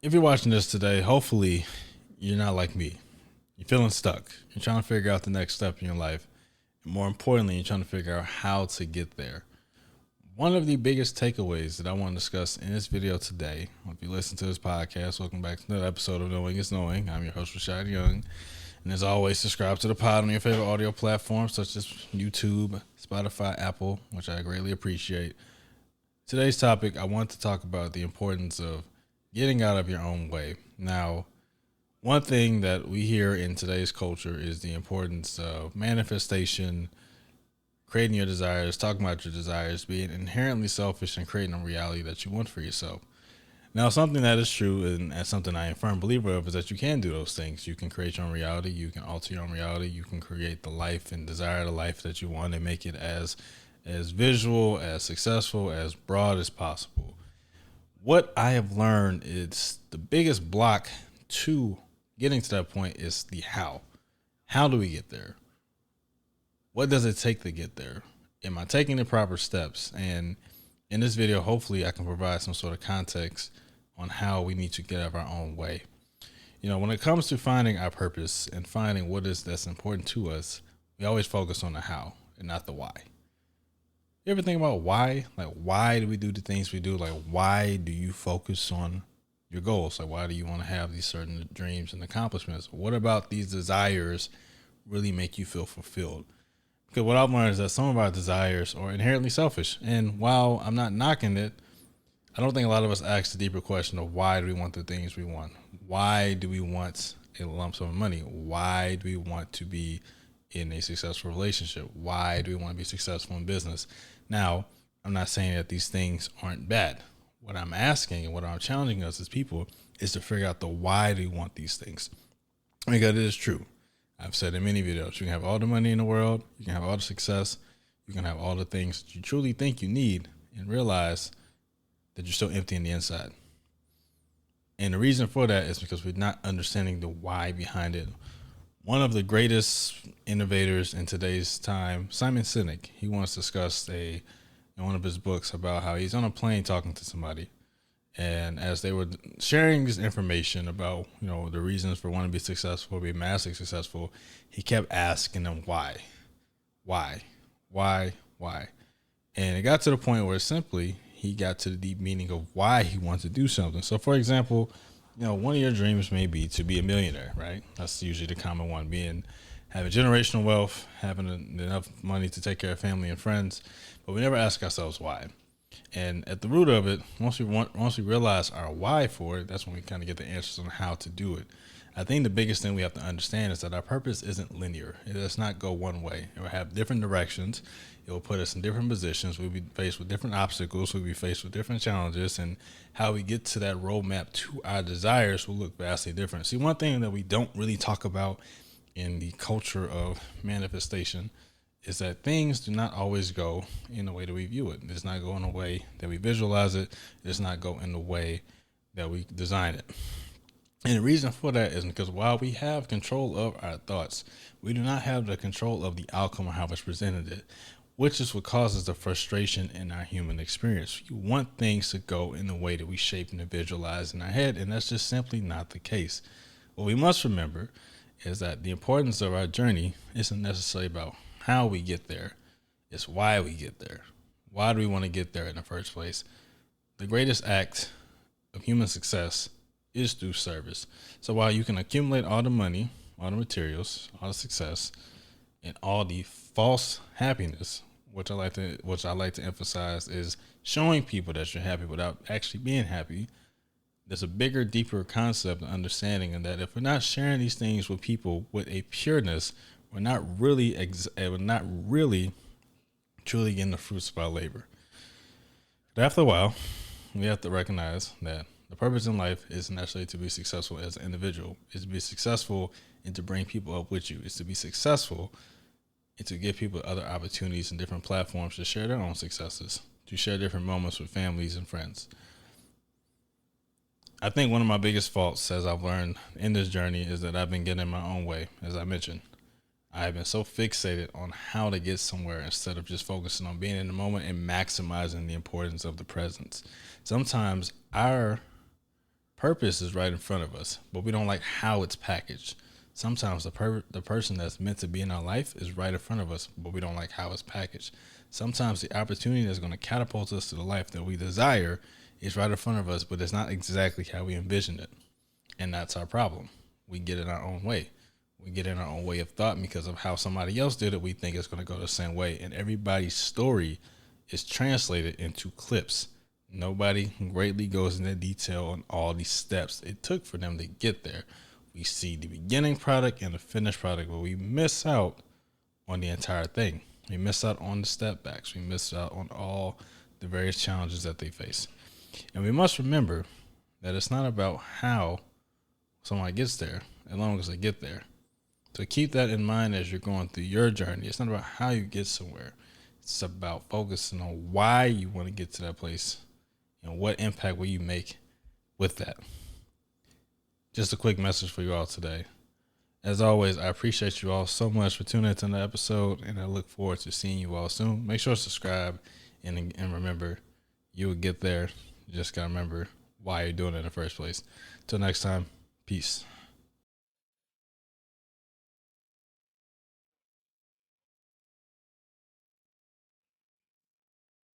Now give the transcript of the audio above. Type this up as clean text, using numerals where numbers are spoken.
If you're watching this today, hopefully you're not like me. You're feeling stuck. You're trying to figure out the next step in your life. And more importantly, you're trying to figure out how to get there. One of the biggest takeaways that I want to discuss in this video today, if you listen to this podcast, welcome back to another episode of Knowing is Knowing. I'm your host, Rashad Young. And as always, subscribe to the pod on your favorite audio platforms such as YouTube, Spotify, Apple, which I greatly appreciate. Today's topic, I want to talk about the importance of getting out of your own way. Now, one thing that we hear in today's culture is the importance of manifestation, creating your desires, talking about your desires, being inherently selfish and creating a reality that you want for yourself. Now, something that is true and something I am a firm believer of is that you can do those things. You can create your own reality. You can alter your own reality. You can create the life and desire the life that you want and make it as visual, as successful, as broad as possible. What I have learned is the biggest block to getting to that point is the how. How do we get there? What does it take to get there? Am I taking the proper steps? And in this video, hopefully I can provide some sort of context on how we need to get out of our own way. You know, when it comes to finding our purpose and finding what is that's important to us, we always focus on the how and not the why. You ever think about why? Like, why do we do the things we do? Like, why do you focus on your goals? Like, why do you want to have these certain dreams and accomplishments? What about these desires really make you feel fulfilled? Because what I've learned is that some of our desires are inherently selfish. And while I'm not knocking it, I don't think a lot of us ask the deeper question of why do we want the things we want? Why do we want a lump sum of money? Why do we want to be in a successful relationship? Why do we want to be successful in business? Now, I'm not saying that these things aren't bad. What I'm asking and what I'm challenging us as people is to figure out the why do we want these things. Because it is true. I've said in many videos, you can have all the money in the world, you can have all the success, you can have all the things that you truly think you need and realize that you're still empty on the inside. And the reason for that is because we're not understanding the why behind it. One of the greatest innovators in today's time, Simon Sinek, he once discussed in one of his books about how he's on a plane talking to somebody. And as they were sharing this information about, the reasons for wanting to be successful, be massively successful, he kept asking them why. And it got to the point where simply he got to the deep meaning of why he wanted to do something. So, for example, one of your dreams may be to be a millionaire, right? That's usually the common one, having generational wealth, having enough money to take care of family and friends. But we never ask ourselves why. And at the root of it, once we realize our why for it, that's when we kind of get the answers on how to do it. I think the biggest thing we have to understand is that our purpose isn't linear. It does not go one way. It will have different directions. It will put us in different positions. We'll be faced with different obstacles. We'll be faced with different challenges. And how we get to that roadmap to our desires will look vastly different. See, one thing that we don't really talk about in the culture of manifestation is that things do not always go in the way that we view it. It does not go in the way that we visualize it. It does not go in the way that we design it. And the reason for that is because while we have control of our thoughts, we do not have the control of the outcome or how it's presented, which is what causes the frustration in our human experience. We want things to go in the way that we shape and visualize in our head, and that's just simply not the case. What we must remember is that the importance of our journey isn't necessarily about how we get there. It's why we get there. Why do we want to get there in the first place? The greatest act of human success is through service. So while you can accumulate all the money, all the materials, all the success, and all the false happiness, which I like to emphasize is showing people that you're happy without actually being happy. There's a bigger, deeper concept of understanding, and that if we're not sharing these things with people with a pureness, we're not really truly getting the fruits of our labor. But after a while, we have to recognize that the purpose in life isn't necessarily to be successful as an individual. It's to be successful and to bring people up with you. It's to be successful and to give people other opportunities and different platforms to share their own successes, to share different moments with families and friends. I think one of my biggest faults, as I've learned in this journey, is that I've been getting in my own way, as I mentioned. I've been so fixated on how to get somewhere instead of just focusing on being in the moment and maximizing the importance of the presence. Sometimes our Purpose is right in front of us, but we don't like how it's packaged. Sometimes the person that's meant to be in our life is right in front of us, but we don't like how it's packaged. Sometimes the opportunity that's going to catapult us to the life that we desire is right in front of us, but it's not exactly how we envisioned it. And that's our problem. We get in our own way. We get in our own way of thought because of how somebody else did it. We think it's going to go the same way. And everybody's story is translated into clips. Nobody greatly goes into detail on all these steps it took for them to get there. We see the beginning product and the finished product, but we miss out on the entire thing. We miss out on the step backs. We miss out on all the various challenges that they face. And we must remember that it's not about how someone gets there, as long as they get there. So keep that in mind as you're going through your journey. It's not about how you get somewhere. It's about focusing on why you want to get to that place and what impact will you make with that. Just a quick message for you all today. As always, I appreciate you all so much for tuning into the episode, and I look forward to seeing you all soon. Make sure to subscribe and remember, you will get there. You just got to remember why you're doing it in the first place. Till next time, peace.